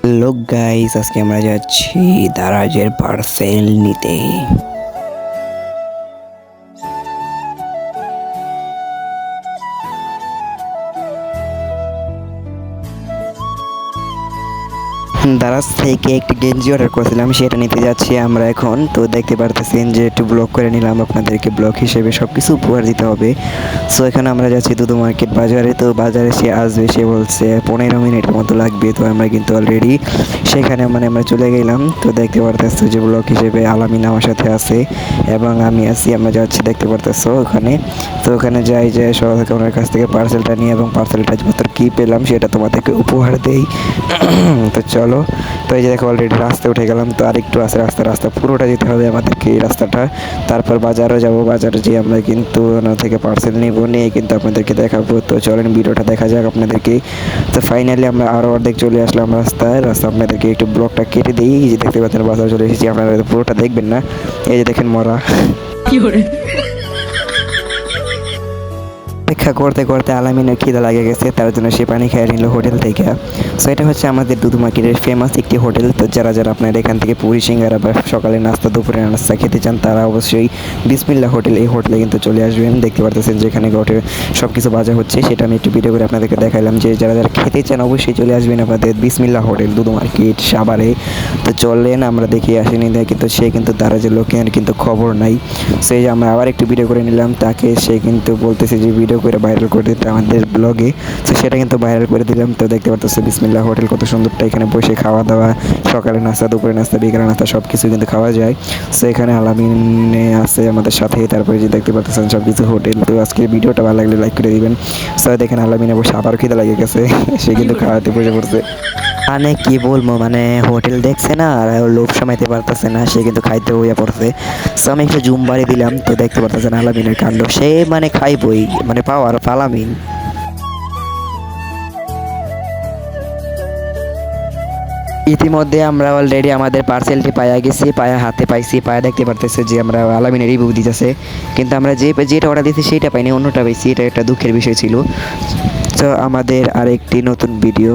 Hello guys, আজকে আমরা যাচ্ছি দারাজের পার্সেল নিতে। দারাজ থেকে একটি গেঞ্জি অর্ডার করেছিলাম, সেটা নিতে যাচ্ছি আমরা এখন। তো দেখতে পারতেছেন যে একটু ব্লগ করে নিলাম, আপনাদেরকে ব্লগ হিসেবে সব কিছু উপহার দিতে হবে। সো এখানে আমরা যাচ্ছি দুদু মার্কেট বাজারে। তো বাজারে সে আসবে, সে বলছে 15 মিনিটের মতো লাগবে। তো আমরা কিন্তু অলরেডি সেখানে আমরা চলে গেলাম। তো দেখতে পারতেছো যে ব্লগ হিসেবে আলামিন আমার সাথে আছে এবং আমি আছি। আমরা যাচ্ছি, দেখতে পারতেছো ওখানে। তো ওখানে যাই যে সবাইকে ওনার কাছ থেকে পার্সেলটা নিয়ে এবং পার্সেলটা কী পেলাম সেটা তোমাদেরকে উপহার দেই। তো চলো, তো এই যে দেখো অলরেডি রাস্তায় উঠে গেলাম। তো আরেকটু আছে রাস্তা পুরোটা যেতে হবে আমাদেরকে এই রাস্তাটা। তারপর বাজারও যাব, বাজারে যেয়ে আমরা কিন্তু ওনার থেকে পার্সেল নিয়ে কিন্তু আপনাদেরকে দেখাবো। তো চলেন ভিডিওটা দেখা যাক আপনাদেরকে। তো ফাইনালি আমরা আরও অর্ধেক চলে আসলাম রাস্তা আপনাদেরকে একটু ব্লগটা কেটে দিই। এই যে দেখতে পাচ্ছেন বাজার চলে এসেছি, আপনারা পুরোটা দেখবেন না। এই যে দেখেন মরা অপেক্ষা করতে করতে আলামিনের খিদা লাগে গেছে, তার জন্য সে পানি খেয়ে নিল হোটেল থেকে। সো এটা হচ্ছে আমাদের দুদু মার্কেটের ফেমাস একটি হোটেল। তো যারা আপনারা এখান থেকে পুরি সিঙ্গারা বা সকালে নাস্তা দুপুরে নাস্তা খেতে চান তারা অবশ্যই বিসমিল্লা হোটেল, এই হোটেলে কিন্তু চলে আসবেন। দেখতে পারতেছেন যে এখানে সব কিছু বাজা হচ্ছে, সেটা আমি একটু ভিডিও করে আপনাদেরকে দেখালাম। যে যারা খেতে চান অবশ্যই চলে আসবেন আমাদের বিসমিল্লা হোটেল দুদু মার্কেট সাভারে। তো চলেন আমরা দেখে আসিনি দেয়, কিন্তু সে কিন্তু দারাজের লোকের কিন্তু খবর নাই। সো এই যে আমরা আবার একটু ভিডিও করে নিলাম তাকে, সে কিন্তু বলতেছে যে ভিডিও করে ভাইরাল করে দিতে আমাদের ব্লগে। তো সেটা কিন্তু ভাইরাল করে দিলাম। তো দেখতে পারতেছে বিসমিল্লা হোটেল কত সুন্দরটা, এখানে বসে খাওয়া দাওয়া, সকালে নাস্তা দুপুরে নাস্তা বিকেলে নাস্তা সব কিছু কিন্তু খাওয়া যায়। সো এখানে আলামিনে আছে আমাদের সাথে। তারপরে যে দেখতে পাচ্ছেন সব কিছু হোটেল। তো আজকে ভিডিওটা ভালো লাগলে লাইক করে দিবেন। সো দেখেন আলামিনে বসে আবার খিদে লাগে গেছে, সে কিন্তু খাওয়াতে বসে পড়ছে। মানে কি বলবো, হোটেল দেখছে না আর লোভ সামাইতে পারতেছে না, সে কিন্তু খাইতে হইয়া পড়ছে। সো আমি একটু জুম বাড়ি দিলাম। তো দেখতে পারতেছেন আলামিনের কাণ্ড, সে খাইবই, পাওয়ার পালামিন। ইতিমধ্যে আমরা অলরেডি আমাদের পার্সেলটি পাইয়া গেছি, হাতে পাইছি। দেখতে পারতেছে যে আমরা আলামিনের রিভিউ দিতেছে, কিন্তু আমরা যেটা অর্ডার দিয়েছি সেটা পাইনি, অন্যটা পাইছি। এটা একটা দুঃখের বিষয় ছিল। তো আমাদের আরেকটি নতুন ভিডিও।